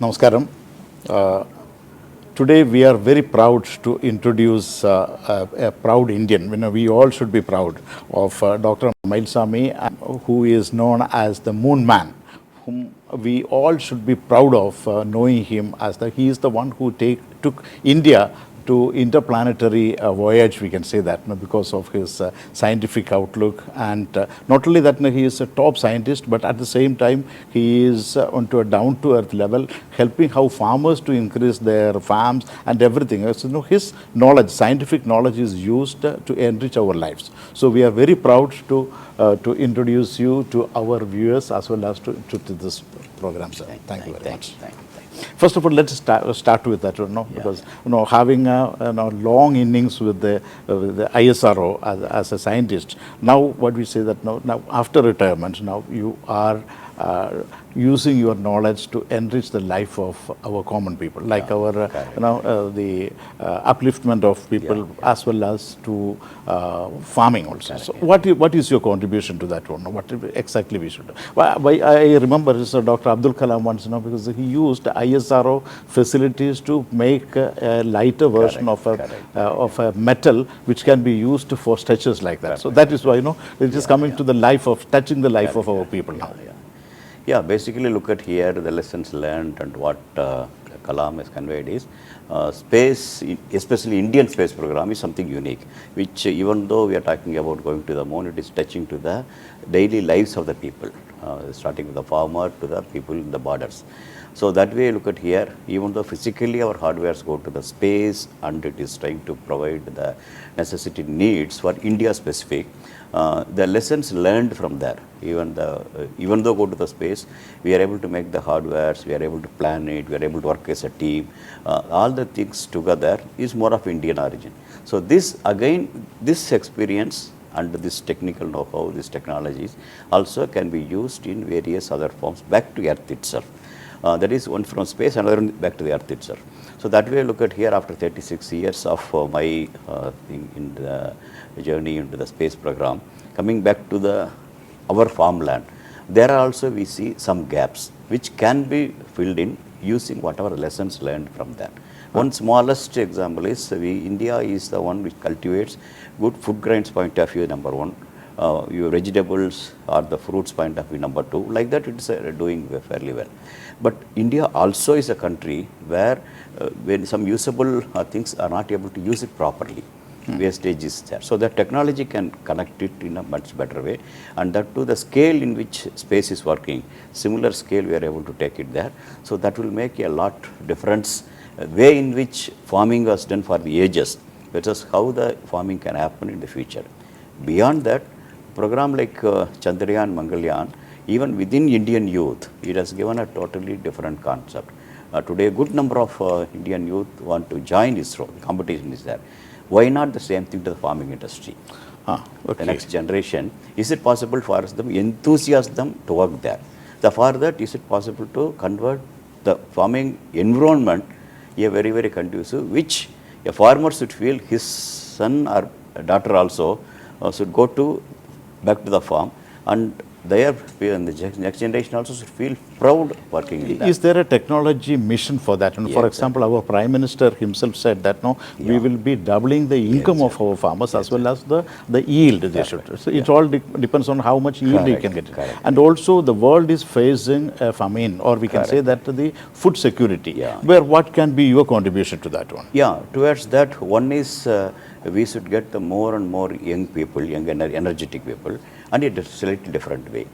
Namaskaram. Uh, Today we are very proud to introduce a proud Indian. You know, we all should be proud of Dr. Mylswamy, who is known as the Moon Man, whom we all should be proud of knowing him as he is the one who took India to interplanetary voyage, we can say that, because of his scientific outlook. And not only that, he is a top scientist, but at the same time, he is onto a down-to-earth level, helping how farmers to increase their farms and everything. So, his knowledge, scientific knowledge, is used to enrich our lives. So we are very proud to introduce you to our viewers as well as to this program, sir. Thank you very much. First of all, let's start with that, because having a long innings with the ISRO as a scientist. Now, what we say that now after retirement, now you are using your knowledge to enrich the life of our common people, like our the upliftment of people as well as to farming also. So, what is your contribution to that one? What exactly we should do? I remember Dr. Abdul Kalam once, because he used ISRO facilities to make a lighter version of a metal which can be used for stretchers like that. So that is why it is coming to the life of touching the life of our people now. Yeah, basically look at here the lessons learned and what Kalam has conveyed is space, especially Indian space program, is something unique, which even though we are talking about going to the moon, it is touching to the daily lives of the people, starting with the farmer to the people in the borders. So that way, look at here, even though physically our hardwares go to the space and it is trying to provide the necessity needs for India specific, the lessons learned from there, even though go to the space, we are able to make the hardwares, we are able to plan it, we are able to work as a team, all the things together is more of Indian origin. So this again, this experience and this technical know-how, these technologies also can be used in various other forms back to Earth itself. That is one from space, another one back to the Earth itself. So that way, look at here after 36 years of my in the journey into the space program, coming back to our farmland, there are also we see some gaps which can be filled in using whatever lessons learned from that. One smallest example is India is the one which cultivates good food grains point of view, number one. Your vegetables or the fruits point of view, number two. Like that, it's doing fairly well. But India also is a country where when some usable things are not able to use it properly, wastage is there. So the technology can connect it in a much better way, and that to the scale in which space is working, similar scale we are able to take it there. So that will make a lot difference way in which farming was done for the ages, versus how the farming can happen in the future. Beyond that, program like Chandrayaan, Mangalyaan, even within Indian youth, it has given a totally different concept. Today, a good number of Indian youth want to join ISRO. The competition is there. Why not the same thing to the farming industry? The next generation, is it possible for them enthusiasm to work there? For that, is it possible to convert the farming environment a very, very conducive, which a farmer should feel his son or daughter also should go to back to the farm, and the next generation also should feel proud working in that. Is there a technology mission for that? And for example, our Prime Minister himself said that we will be doubling the income of our farmers as well as the yield they should. So it all depends on how much yield you can get. And also the world is facing a famine, or we can say that the food security. Where what can be your contribution to that one? Yeah, towards that, one is we should get the more and more young people, young and energetic people, and in a slightly different way.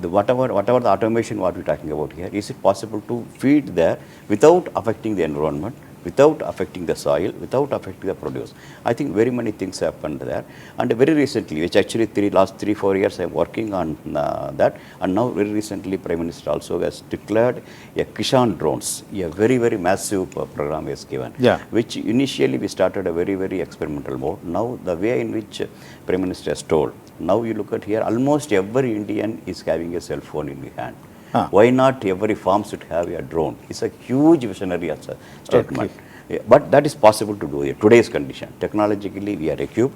Whatever the automation what we're talking about here, is it possible to feed there without affecting the environment, without affecting the soil, without affecting the produce? I think very many things happened there. And very recently, which actually last 3-4 years I'm working on that, and now very recently Prime Minister also has declared a Kishan drones, a very, very massive program is given, which initially we started a very, very experimental mode. Now the way in which Prime Minister has told, now you look at here, almost every Indian is having a cell phone in the hand. Why not every farm should have a drone? It's a huge visionary statement. But that is possible to do in today's condition. Technologically, we are equipped,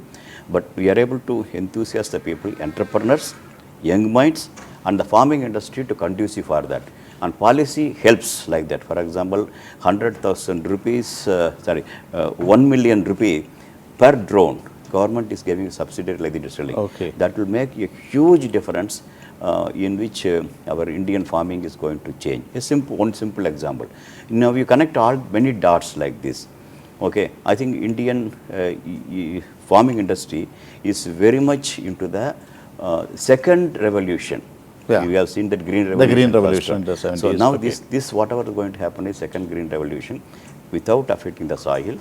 but we are able to enthusiast the people, entrepreneurs, young minds, and the farming industry to conducive for that. And policy helps like that. For example, 100,000 rupees, 1 million rupee per drone, government is giving a subsidy like the selling. Okay. That will make a huge difference in which our Indian farming is going to change. One simple example. Now you connect all many dots like this. Okay, I think Indian farming industry is very much into the second revolution. Yeah. We have seen that green revolution. The green first revolution one. in the 70s. So now okay. this whatever is going to happen is second green revolution, without affecting the soil,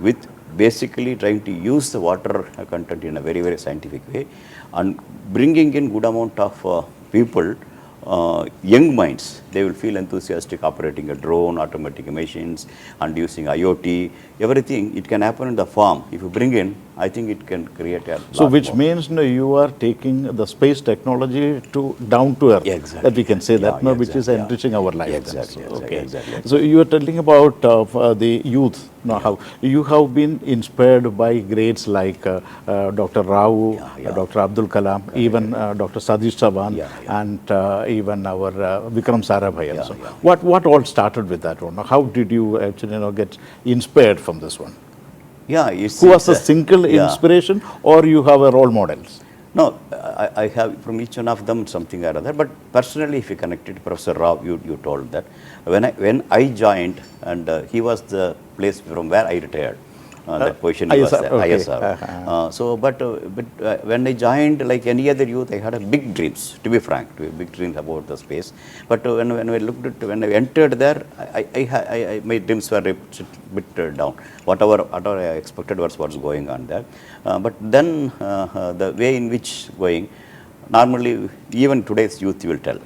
with basically trying to use the water content in a very, very scientific way, and bringing in good amount of people, young minds. They will feel enthusiastic operating a drone, automatic machines, and using IoT. Everything, it can happen in the farm. If you bring in, I think it can create a So lot which more. means you are taking the space technology to down to earth. Yeah, exactly. That we can say Yeah, that, yeah, which is exactly, yeah. enriching our life. then. Exactly, So, exactly, exactly. So you are telling about the youth. Now, how you have been inspired by greats like Dr. Rao, Yeah, yeah. Dr. Abdul Kalam, even Dr. Sadish Chavan, Yeah, yeah. and even our Vikram Sarabhai. Yeah, also. yeah. What all started with that one? How did you actually get inspired from this one? Yeah, it's, Who was it's a single yeah. inspiration, or you have a role models? No, I have from each one of them something or other. But personally, if you connected Professor Rao, you told that when I joined, and he was the place from where I retailed. That position he was ISR, there, okay. ISR. But when I joined, like any other youth, I had a big dreams. To be frank, big dreams about the space. But when I looked at, when I entered there, my dreams were a bit down. Whatever I expected was what's going on there. But then the way in which going, normally even today's youth will tell.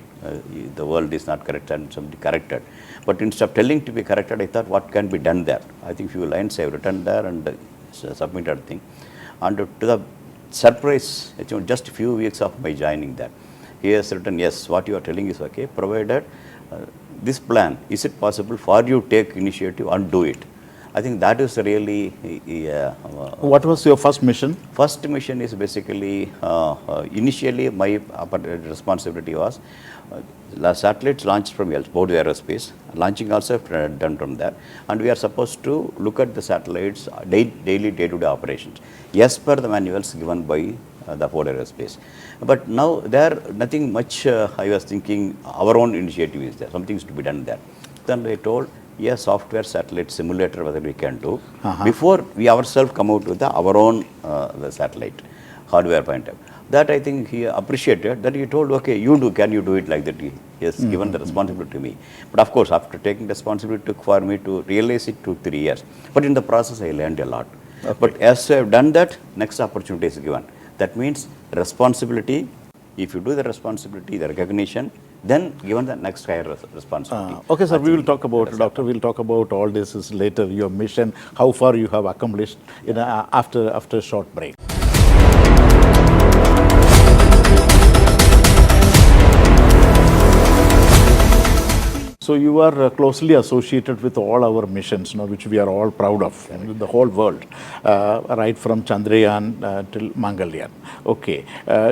The world is not correct and somebody corrected. But instead of telling to be corrected, I thought what can be done there. I think few lines I have written there and submitted thing. And to the surprise, just a few weeks of my joining there, he has written, yes, what you are telling is okay, provided this plan, is it possible for you to take initiative and do it? I think that is really What was your first mission? first mission is basically, initially my responsibility was satellites launched from Board Aerospace, launching also done from there, and we are supposed to look at the satellites daily day-to-day operations, as per the manuals given by the Ford Aerospace. But now there nothing much I was thinking our own initiative is there, something is to be done there. Then I told, yes, software satellite simulator whether we can do before we ourselves come out with our own the satellite hardware point of. That I think he appreciated, that he told, okay, you do, can you do it like that? He has given the responsibility to me. But of course, after taking responsibility, it took for me to realize it 2-3 years. But in the process, I learned a lot. Okay. But as I have done that, next opportunity is given. That means responsibility. If you do the responsibility, the recognition, then given the next higher responsibility. Okay, sir, we will talk about, Doctor, we will talk about all this is later, your mission, how far you have accomplished after a short break. So you are closely associated with all our missions, which we are all proud of, in the whole world, right from Chandrayaan till Mangalyaan. Okay.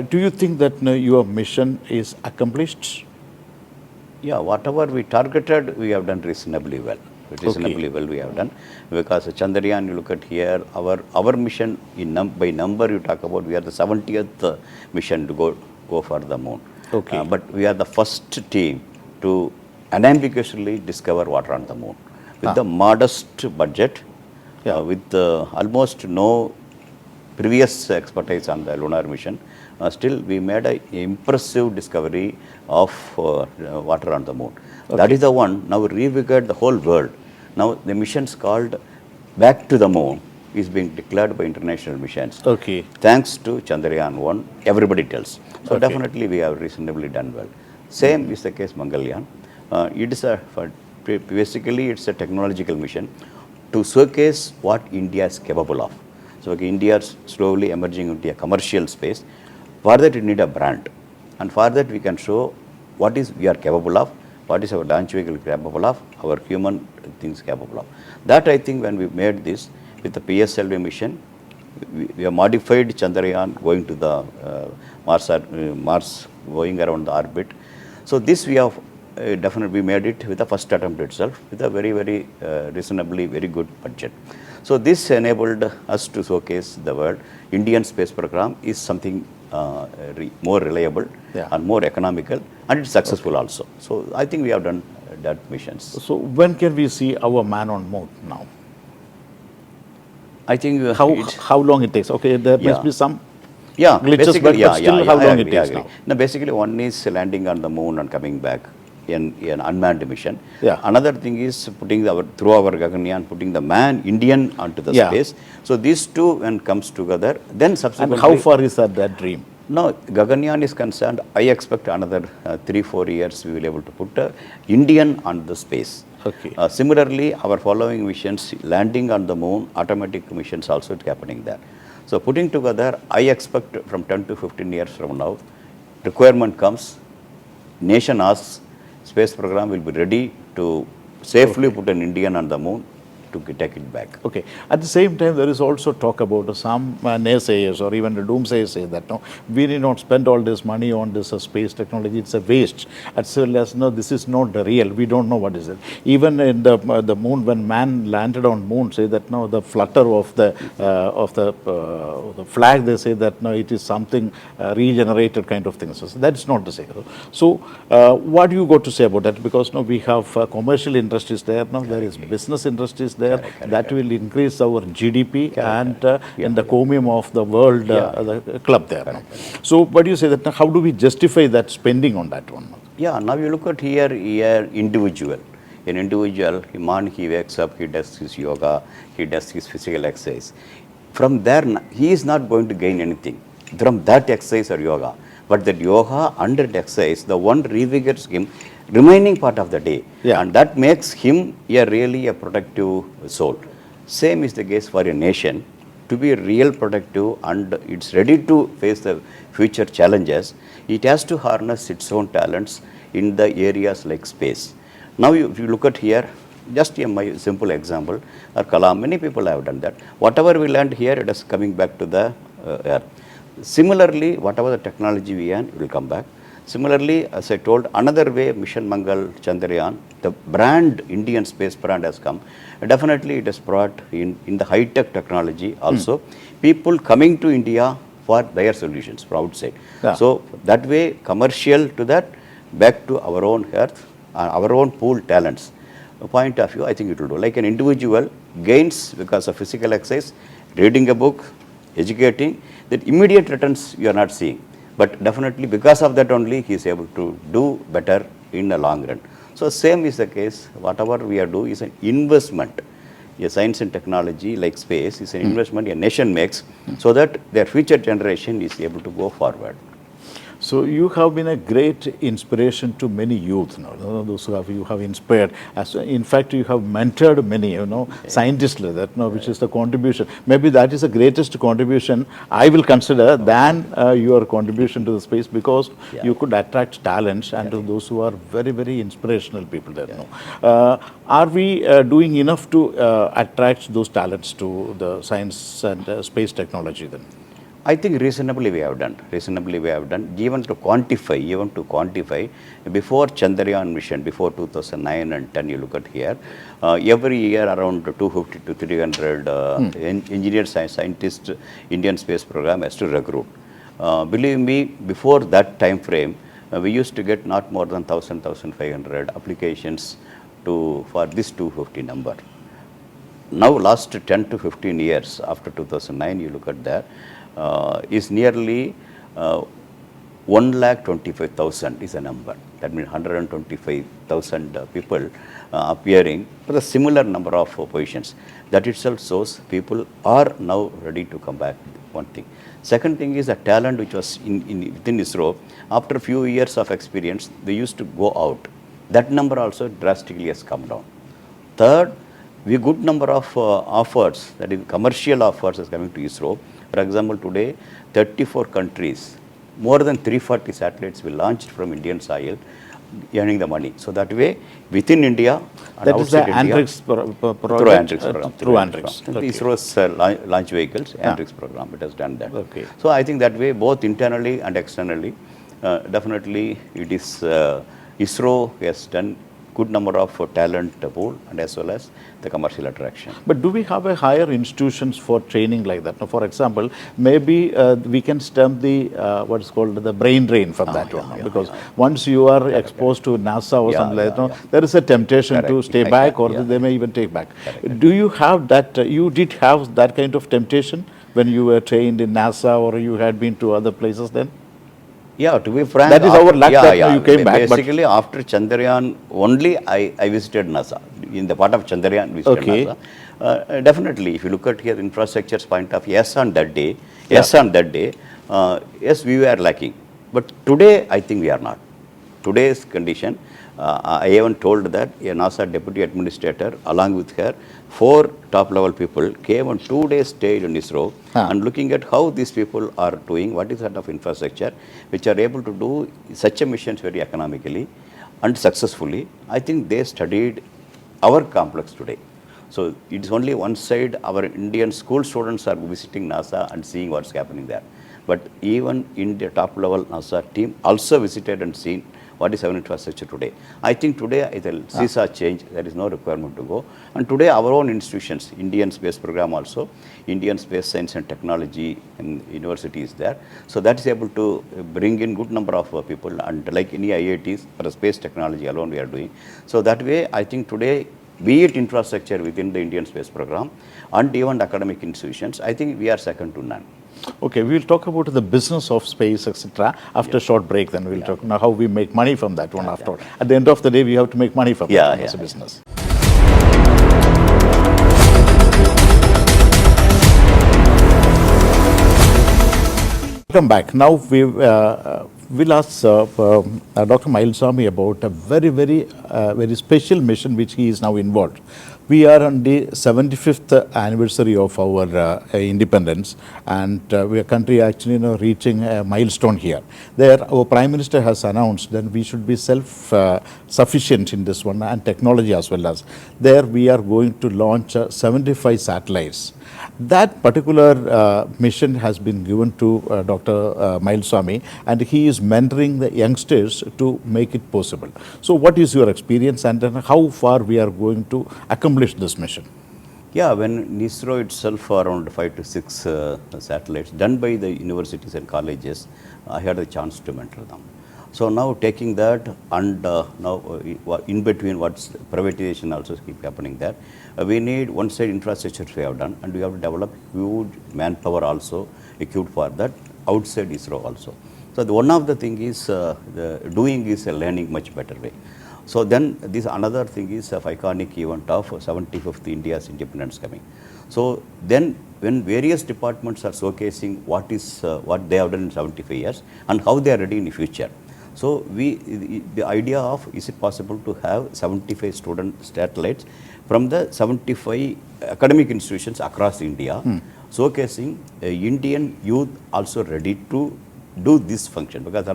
Do you think that your mission is accomplished? Yeah, whatever we targeted, we have done reasonably well. Reasonably well we have done, because Chandrayaan, you look at here, our mission by number you talk about, we are the 70th mission to go for the moon. Okay. But we are the first team to unambiguously discover water on the moon with the modest budget, with almost no previous expertise on the lunar mission. Still, we made an impressive discovery of water on the moon. Okay. That is the one now revived the whole world. Now the missions called Back to the Moon is being declared by international missions. Okay. Thanks to Chandrayaan 1, everybody tells. So definitely we have reasonably done well. Same is the case Mangalyaan. It is basically it's a technological mission to showcase what India is capable of. So India is slowly emerging into a commercial space. For that we need a brand, and for that we can show what is we are capable of, what is our launch vehicle capable of, our human things capable of. That I think when we made this with the PSLV mission, we have modified Chandrayaan going to the Mars, going around the orbit. So this we have definitely we made it with the first attempt itself with a very, very reasonably very good budget. So this enabled us to showcase the world. Indian space program is something more reliable and more economical, and it's successful also. So I think we have done that missions. So when can we see our man on moon now? I think how long it takes? Okay, there must be some glitches, but still how long it takes now? Now, basically, one is landing on the moon and coming back in an unmanned mission. Yeah. Another thing is putting through our Gaganyaan, putting the Indian onto the space. So these two, when comes together, then subsequently. And how far is that dream? No, Gaganyaan is concerned, I expect another 3-4 years we will be able to put Indian on the space. Okay. Similarly, our following missions, landing on the moon, automatic missions also is happening there. So putting together, I expect from 10 to 15 years from now, requirement comes, nation asks, space program will be ready to safely put an Indian on the moon to take it back. Okay. At the same time, there is also talk about some naysayers or even the doomsayers say that no, we need not spend all this money on this space technology. It's a waste. As well as no, this is not the real. We don't know what is it. Even in the moon, when man landed on moon, say that no, the flutter of the flag, they say that no, it is something regenerated kind of thing. So that's not the same. So what do you got to say about that? Because no, we have commercial industries there. Now there is business industries there. That will increase our GDP and in the comium of the world the club there. So what do you say that how do we justify that spending on that one? Yeah, now you look at here individual. An individual, he wakes up, he does his yoga, he does his physical exercise. From there, he is not going to gain anything from that exercise or yoga. But that yoga and that exercise, the one revigorates him remaining part of the day. And that makes him really a productive soul. Same is the case for a nation. To be real productive and it's ready to face the future challenges, it has to harness its own talents in the areas like space. Now, if you look at here, just my simple example, or Kalam, many people have done that. Whatever we learned here, it is coming back to the earth. Similarly, whatever the technology we earn, will come back. Similarly, as I told, another way, Mission Mangal, Chandrayaan, the brand, Indian space brand has come. Definitely, it has brought in the high-tech technology also, people coming to India for their solutions from outside. So, that way, commercial to that, back to our own earth, our own pool talents. Point of view, I think it will do. Like an individual gains because of physical exercise, reading a book, educating, that immediate returns you are not seeing. But definitely because of that only he is able to do better in the long run. So same is the case, whatever we are doing is an investment. A science and technology like space is an investment a nation makes so that their future generation is able to go forward. So you have been a great inspiration to many youth now. Those who you have inspired. In fact, you have mentored many, scientists like that, which is the contribution. Maybe that is the greatest contribution I will consider than your contribution to the space because you could attract talents and to those who are very, very inspirational people there. Are we doing enough to attract those talents to the science and space technology then? I think reasonably we have done. Even to quantify, before Chandrayaan mission, before 2009 and 10, you look at here, every year around 250 to 300 engineers, scientists, Indian space program has to recruit. Believe me, before that time frame, we used to get not more than 1,000, 1,500 applications for this 250 number. Now, last 10 to 15 years after 2009, you look at that, is nearly 1,25,000 is a number. That means 125,000 people appearing for a similar number of positions. That itself shows people are now ready to come back. One thing. Second thing is the talent which was within ISRO. After a few years of experience, they used to go out. That number also drastically has come down. Third, we good number of offers, that is commercial offers is coming to ISRO. For example, today 34 countries, more than 340 satellites will launch from Indian soil, earning the money. So that way, within India and that outside India, through Andrix program. Through Andrix. ISRO's launch vehicles, Andrix program, it has done that. Okay. So I think that way, both internally and externally, definitely it is ISRO has done good number of talent pool and as well as the commercial attraction. But do we have a higher institutions for training like that? Now, for example, maybe we can stem the what is called the brain drain from that one, because once you are exposed to NASA or something like that, there is a temptation to stay back, or they may even take back. Do you have that? You did have that kind of temptation when you were trained in NASA, or you had been to other places then? Yeah, to be frank, that is our luck that you came back. Basically, after Chandrayaan only, I visited NASA. In the part of Chandrayaan, visited NASA. Definitely, if you look at here infrastructure's point of view, yes, on that day, yes, we were lacking. But today, I think we are not. Today's condition, I even told that a NASA deputy administrator, along with her, 4 top-level people came on 2 days stayed in ISRO and looking at how these people are doing, what is sort of infrastructure, which are able to do such a missions very economically and successfully. I think they studied our complex today. So it is only one side, our Indian school students are visiting NASA and seeing what's happening there. But even in the top-level NASA team also visited and seen what is our infrastructure today. I think today it will seesaw change, there is no requirement to go. And today our own institutions, Indian Space Program also, Indian Space Science and Technology and University is there. So that is able to bring in good number of people, and like any IITs for space technology alone we are doing. So that way I think today, be it infrastructure within the Indian Space Program and even academic institutions, I think we are second to none. Okay, we will talk about the business of space, etc. After a short break, then we will talk now how we make money from that one after all. At the end of the day, we have to make money from that as a business. Welcome back. Now we'll ask Dr. Mylswamy about a very special mission which he is now involved. We are on the 75th anniversary of our independence, and our country actually reaching a milestone here. There, our Prime Minister has announced that we should be self-sufficient in this one, and technology as well as. There, we are going to launch 75 satellites. That particular mission has been given to Dr. Mylswamy, and he is mentoring the youngsters to make it possible. So what is your experience, and how far we are going to accomplish this mission? Yeah, when ISRO itself around 5 to 6 satellites done by the universities and colleges, I had a chance to mentor them. So now taking that, and now in between what's privatization also keep happening there, we need one side infrastructure we have done, and we have to develop huge manpower also equipped for that outside ISRO also. So one of the thing is doing is a learning much better way. So then this another thing is of iconic event of 75th India's independence coming. So then when various departments are showcasing what they have done in 75 years and how they are ready in the future. So the idea of, is it possible to have 75 student satellites from the 75 academic institutions across India, showcasing Indian youth also ready to do this function, because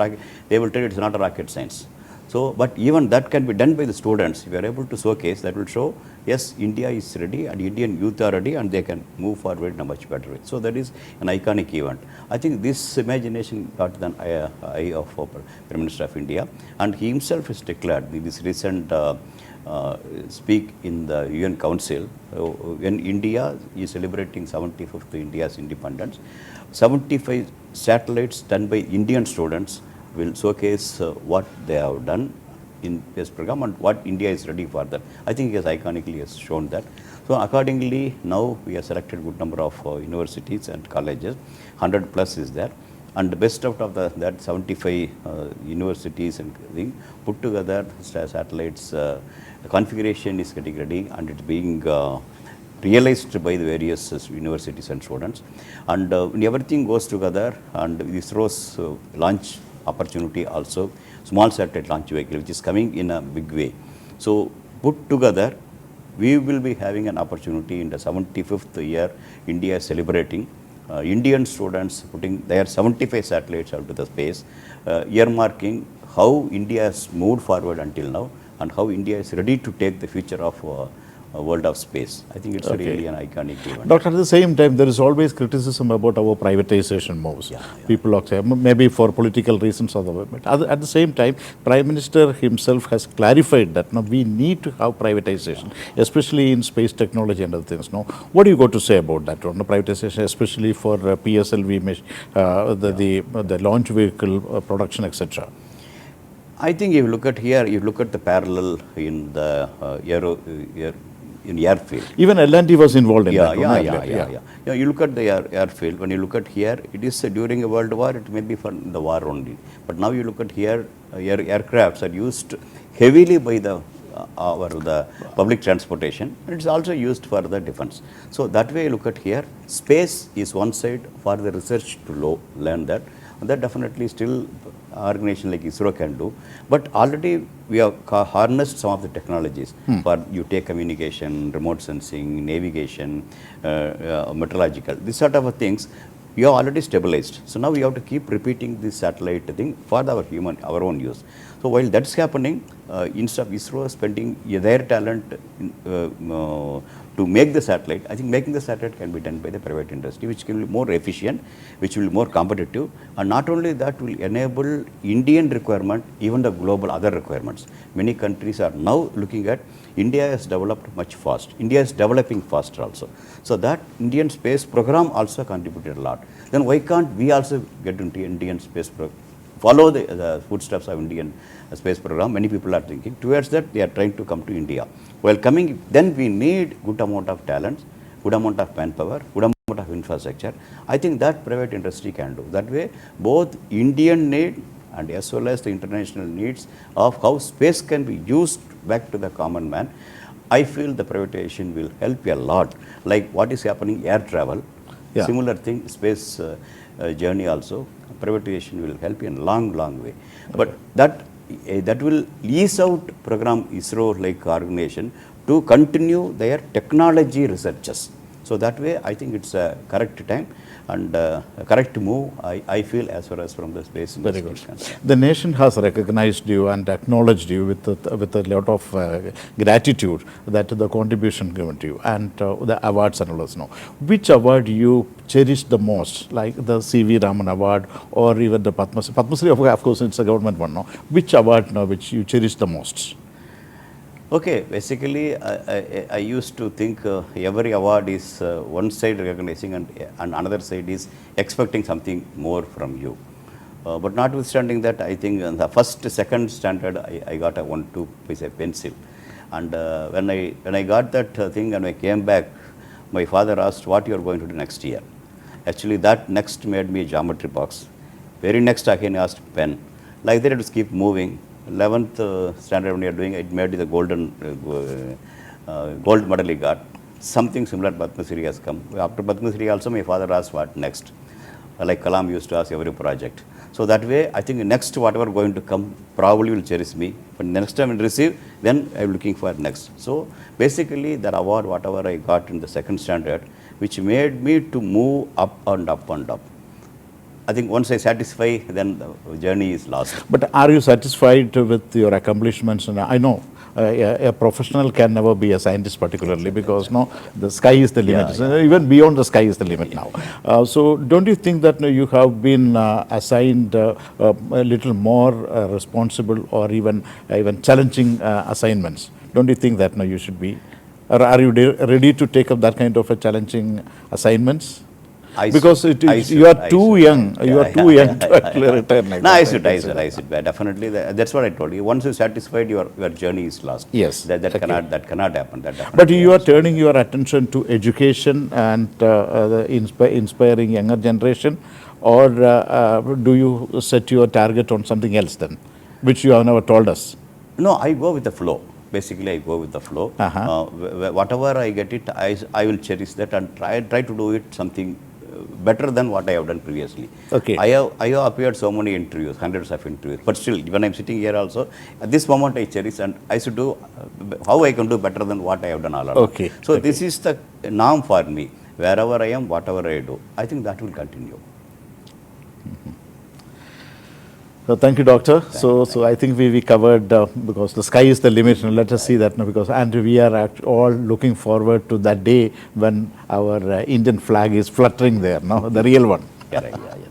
they will tell you it's not a rocket science. So, but even that can be done by the students. If we are able to showcase, that will show, yes, India is ready and Indian youth are ready and they can move forward in a much better way. So that is an iconic event. I think this imagination got the eye of Prime Minister of India, and he himself has declared this recent speak in the UN Council, when India is celebrating 75th India's independence, 75 satellites done by Indian students will showcase what they have done in this program and what India is ready for that. I think he has iconically has shown that. So accordingly, now we have selected good number of universities and colleges, 100 plus is there, and the best out of that 75 universities and thing put together satellites. The configuration is getting ready and it's being realized by the various universities and students. And when everything goes together, and ISRO's launch opportunity also, small satellite launch vehicle, which is coming in a big way. So put together, we will be having an opportunity in the 75th year India is celebrating. Indian students putting their 75 satellites out to the space, earmarking how India has moved forward until now and how India is ready to take the future of world of space. I think it's really an iconic event. Doctor, at the same time, there is always criticism about our privatization moves. Yeah. People are saying, maybe for political reasons or the but at the same time, Prime Minister himself has clarified that we need to have privatization, especially in space technology and other things. No, what do you got to say about that? On the privatization, especially for PSLV, the launch vehicle production, etc. I think if you look at here, you look at the parallel in the in airfield. Even L&T was involved in that. Yeah. You look at the airfield. When you look at here, it is during a world war. It may be for the war only. But now you look at here, aircrafts are used heavily by the public transportation, and it's also used for the defense. So that way, you look at here, space is one side for the research to learn that. And that definitely still organization like ISRO can do. But already we have harnessed some of the technologies for you take communication, remote sensing, navigation, meteorological, this sort of things we have already stabilized. So now we have to keep repeating this satellite thing for our own use. So while that's happening, instead of ISRO spending their talent to make the satellite, I think making the satellite can be done by the private industry, which can be more efficient, which will be more competitive, and not only that will enable Indian requirement, even the global other requirements. Many countries are now looking at India has developed much fast. India is developing faster also. So that Indian space program also contributed a lot. Then why can't we also get into Indian space program? Follow the footsteps of Indian space program. Many people are thinking towards that they are trying to come to India. While coming, then we need good amount of talent, good amount of manpower, good amount of infrastructure. I think that private industry can do. That way, both Indian need and as well as the international needs of how space can be used back to the common man. I feel the privatization will help you a lot. Like what is happening, air travel, similar thing, space journey also. Privatization will help you in a long way. But that will ease out program ISRO like organization to continue their technology researches. So that way I think it's a correct time and a correct move, I feel, as far as from the space industry. Very good. The nation has recognized you and acknowledged you with a lot of gratitude that the contribution given to you and the awards and all those. Which award you cherish the most, like the C.V. Raman Award or even the PadmaSri? PadmaSri, of course, it's a government one. Which award which you cherish the most? Okay, basically, I used to think every award is one side recognizing and another side is expecting something more from you. But notwithstanding that, I think in the second standard, I got a 1-2 piece of pencil. And when I got that thing and I came back, my father asked what you are going to do next year. Actually, that next made me a geometry box. Very next again asked pen. Like that, it was keep moving. 11th standard when you are doing it, made the gold medal he got. Something similar PadmaSri has come. After PadmaSri also my father asked what next. Like Kalam used to ask every project. So that way I think next whatever going to come probably will cherish me. But next time I receive, then I am looking for next. So basically that award whatever I got in the second standard, which made me to move up and up and up. I think once I satisfy, then the journey is lost. But are you satisfied with your accomplishments? And I know a professional can never be a scientist particularly because the sky is the limit. Even beyond the sky is the limit now. So don't you think that you have been assigned a little more responsible or even challenging assignments? Don't you think that you should be? Or are you ready to take up that kind of a challenging assignments? Because you are too young. You are too young to actually retire. No, I should. Definitely, that's what I told you. Once you're satisfied, your journey is lost. Yes, that cannot happen. But you are turning your attention to education and inspiring younger generation, or do you set your target on something else then, which you have never told us? No, I go with the flow. Basically, I go with the flow. Whatever I get it, I will cherish that and try to do it something better than what I have done previously. Okay. I have appeared so many interviews, hundreds of interviews, but still, when I am sitting here also, at this moment I cherish and I should do how I can do better than what I have done all along. Okay. So this is the norm for me. Wherever I am, whatever I do, I think that will continue. So thank you, Doctor. So I think we covered, because the sky is the limit. And let us see that now, because and we are all looking forward to that day when our Indian flag is fluttering there. No, the real one. Correct. Yeah, yeah.